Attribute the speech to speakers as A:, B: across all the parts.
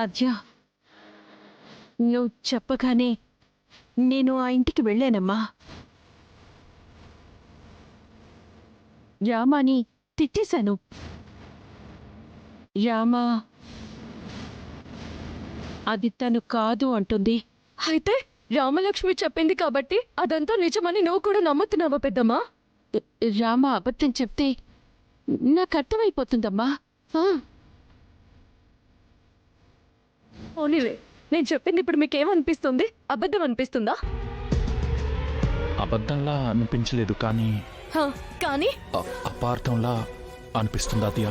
A: అద్య, నువ్వు చెప్పగానే నేను ఆ ఇంటికి వెళ్ళానమ్మా. రామాని తిట్టేశాను. రామా అది తను కాదు అంటుంది.
B: అయితే రామలక్ష్మి చెప్పింది కాబట్టి అదంతా నిజమని నువ్వు కూడా నమ్ముతున్నావా పెద్దమ్మా?
A: రామ అబద్ధం చెప్తే నాకు అర్థమైపోతుందమ్మా.
B: ఓనివే, నేను చెప్పింది ఇప్పుడు మీకేమనిపిస్తుంది? అబద్ధం అనిపిస్తుందా?
C: అబద్ధంలా అనిపించలేదు, కానీ
B: కానీ
C: అపార్థంలా అనిపిస్తుంది అత్తయ్య.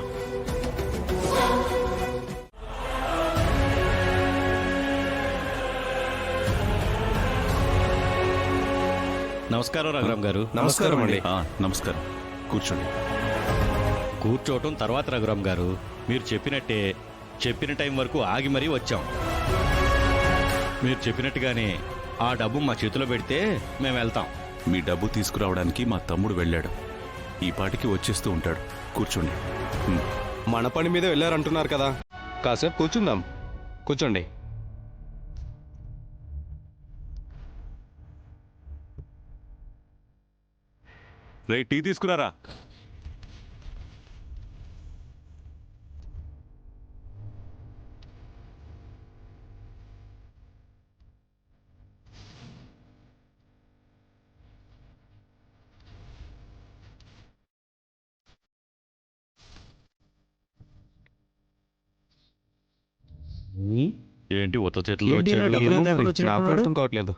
D: నమస్కారం రఘురామ్ గారు.
E: నమస్కారం అండి.
D: నమస్కారం. కూర్చోండి. కూర్చోవటం తర్వాత రఘురామ్ గారు, మీరు చెప్పినట్టే చెప్పిన టైం వరకు ఆగి మరీ వచ్చాం. మీరు చెప్పినట్టుగానే ఆ డబ్బు మా చేతిలో పెడితే మేము వెళ్తాం.
E: మీ డబ్బు తీసుకురావడానికి మా తమ్ముడు వెళ్ళాడు. ఈ పాటికి వచ్చేస్తూ ఉంటాడు. కూర్చోండి.
F: మన పని మీద వెళ్ళారంటున్నారు కదా, కాసేపు కూర్చుందాం. కూర్చోండి.
E: రే, టీ తీసుకురారా.
D: ఏంటి ఉత్త చేతుల్లో వచ్చాడు?
F: నాకు అర్థం కావట్లేదు.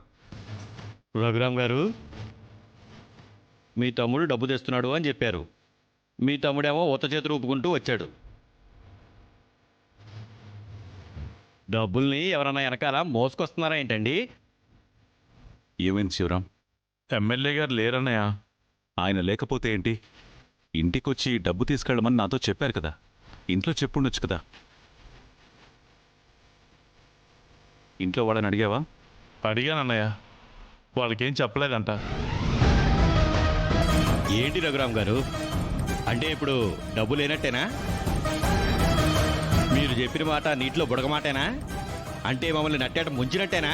D: రఘురామ్ గారు, మీ తమ్ముడు డబ్బు తెస్తున్నాడు అని చెప్పారు. మీ తమ్ముడేమో ఉత్త చేతులు ఊపుకుంటూ వచ్చాడు. డబ్బుల్ని ఎవరన్నా వెనకాల మోసుకొస్తున్నారా ఏంటండి?
E: ఏమైంది శివరాం?
C: ఎమ్మెల్యే గారు లేరన్నయ్య.
E: ఆయన లేకపోతే ఏంటి? ఇంటికొచ్చి డబ్బు తీసుకెళ్ళమని నాతో చెప్పారు కదా. ఇంట్లో చెప్పుండొచ్చు కదా. ఇంట్లో వాళ్ళని అడిగావా?
C: అడిగానన్నయ్య, వాళ్ళకేం చెప్పలేదంట.
D: ఏంటి రఘురామ్ గారు, అంటే ఇప్పుడు డబ్బు లేనట్టేనా? మీరు చెప్పిన మాట నీటిలో బుడగమాటేనా? అంటే మమ్మల్ని నట్టేట ముంచినట్టేనా?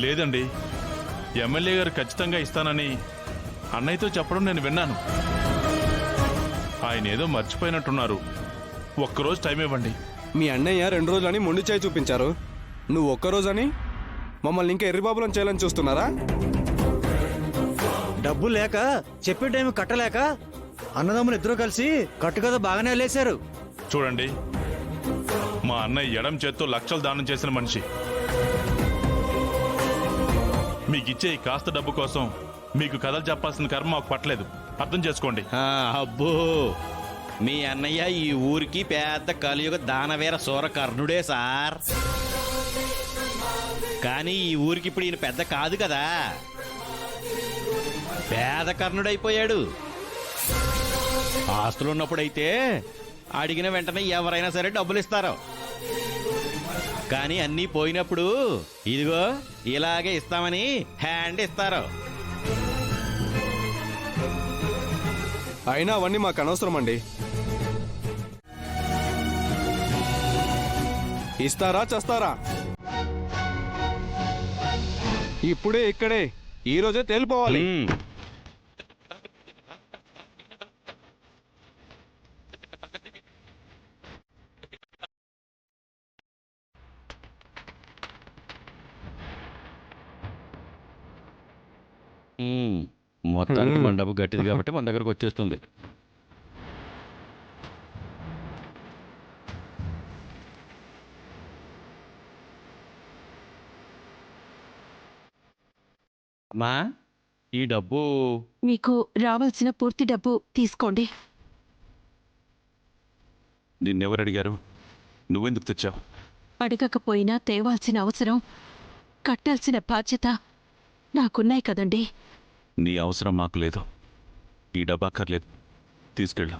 C: లేదండి, ఎమ్మెల్యే గారు ఖచ్చితంగా ఇస్తానని అన్నయ్యతో చెప్పడం నేను విన్నాను. ఆయన ఏదో మర్చిపోయినట్టున్నారు. ఒక్కరోజు టైం ఇవ్వండి.
F: మీ అన్నయ్య 2 రోజులని మొండి చేయి చూపించారు. నువ్వు ఒక్కరోజని మమ్మల్ని ఇంకా ఎర్రిబాబులను చేయాలని చూస్తున్నారా?
G: డబ్బు లేక చెప్పే టైం కట్టలేక అన్నదమ్ములు ఇద్దరు కలిసి కట్టుకథ బాగానే లేశారు.
C: చూడండి, మా అన్నయ్య ఎడం చేత్తో లక్షలు దానం చేసిన మనిషి. మీకిచ్చే ఈ కాస్త డబ్బు కోసం మీకు కథలు చెప్పాల్సిన కర్మ మాకు పట్టలేదు. అర్థం చేసుకోండి.
D: అబ్బో, మీ అన్నయ్య ఈ ఊరికి పెద్ద కలియుగ దానవీర సూరకర్ణుడే సార్. కానీ ఈ ఊరికి ఇప్పుడు ఈయన పెద్ద కాదు కదా, పేద కర్ణుడైపోయాడు. ఆస్తులున్నప్పుడైతే అడిగిన వెంటనే ఎవరైనా సరే డబ్బులు ఇస్తారు. కానీ అన్నీ పోయినప్పుడు ఇదిగో ఇలాగే ఇస్తామని హ్యాండ్ ఇస్తారు.
F: అయినా అవన్నీ మాకు అనవసరం అండి. ఇస్తారా చస్తారా ఇప్పుడే ఇక్కడే ఈ రోజే తేలిపోవాలి.
D: మొత్తానికి మన డబ్బు గట్టిది కాబట్టి మన దగ్గరకు వచ్చేస్తుంది. అమ్మా, ఈ డబ్బు
A: మీకు రావాల్సిన పూర్తి డబ్బు తీసుకోండి.
E: నిన్నెవరు అడిగారు? నువ్వెందుకు తెచ్చావు?
A: అడగకపోయినా తేవాల్సిన అవసరం, కట్టాల్సిన బాధ్యత నాకున్నాయి కదండి.
E: నీ అవసరం మాకు లేదు. ఈ డబ్బు అక్కర్లేదు, తీసుకెళ్ళు.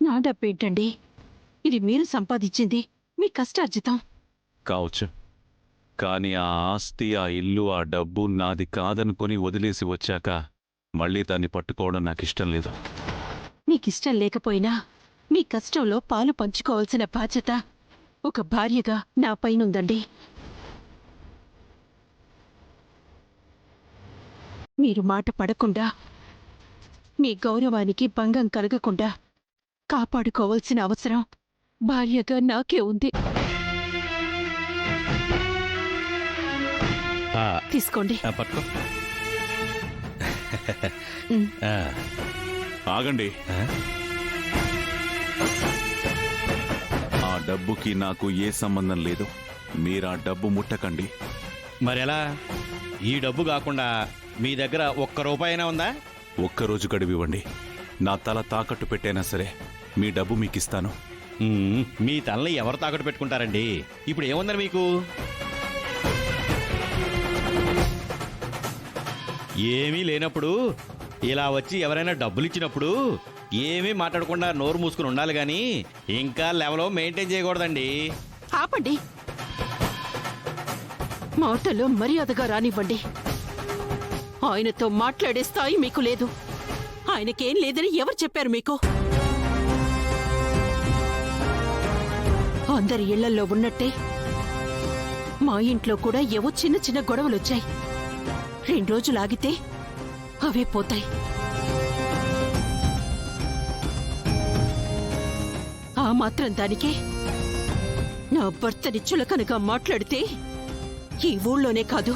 A: నా డబ్బేంటండి? ఇది మీరు సంపాదించింది, మీ కష్టార్జితం.
E: కావచ్చు, కానీ ఆ ఆస్తి, ఆ ఇల్లు, ఆ డబ్బు నాది కాదనుకొని వదిలేసి వచ్చాక మళ్ళీ దాన్ని పట్టుకోవడం నాకు ఇష్టం లేదు.
A: మీకిష్టం లేకపోయినా మీ కష్టంలో పాలు పంచుకోవాల్సిన బాధ్యత ఒక భార్యగా నా పైనుందండి. మీరు మాట పడకుండా, మీ గౌరవానికి భంగం కలగకుండా కాపాడుకోవాల్సిన అవసరం భార్యగా నాకే ఉంది.
D: ఆ,
A: తీసుకోండి.
D: పట్టుకో. ఆ,
E: ఆగండి.
D: ఆ?
E: ఆ డబ్బుకి నాకు ఏ సంబంధం లేదు. మీరా డబ్బు ముట్టకండి.
D: మరెలా? ఈ డబ్బు కాకుండా మీ దగ్గర ఒక్క రూపాయి అయినా ఉందా?
E: ఒక్కరోజు గడివివ్వండి. నా తల తాకట్టు పెట్టైనా సరే మీ డబ్బు మీకిస్తాను.
D: మీ తలని ఎవరు తాకట్టు పెట్టుకుంటారండి? ఇప్పుడు ఏముందని మీకు? ఏమీ లేనప్పుడు ఇలా వచ్చి ఎవరైనా డబ్బులు ఇచ్చినప్పుడు ఏమీ మాట్లాడకుండా నోరు మూసుకుని ఉండాలి గాని ఇంకా లెవెల్ మెయింటైన్ చేయకూడదండి.
A: ఆపండి. మాటలో మర్యాదగా రానివ్వండి. ఆయనతో మాట్లాడే స్థాయి మీకు లేదు. ఆయనకేం లేదని ఎవరు చెప్పారు మీకు? అందరి ఇళ్లల్లో ఉన్నట్టే మా ఇంట్లో కూడా ఏవో చిన్న చిన్న గొడవలొచ్చాయి. 2 రోజులు ఆగితే అవే పోతాయి. ఆ మాత్రం దానికే నా భర్తని చులకనగా మాట్లాడితే ఈ ఊళ్ళోనే కాదు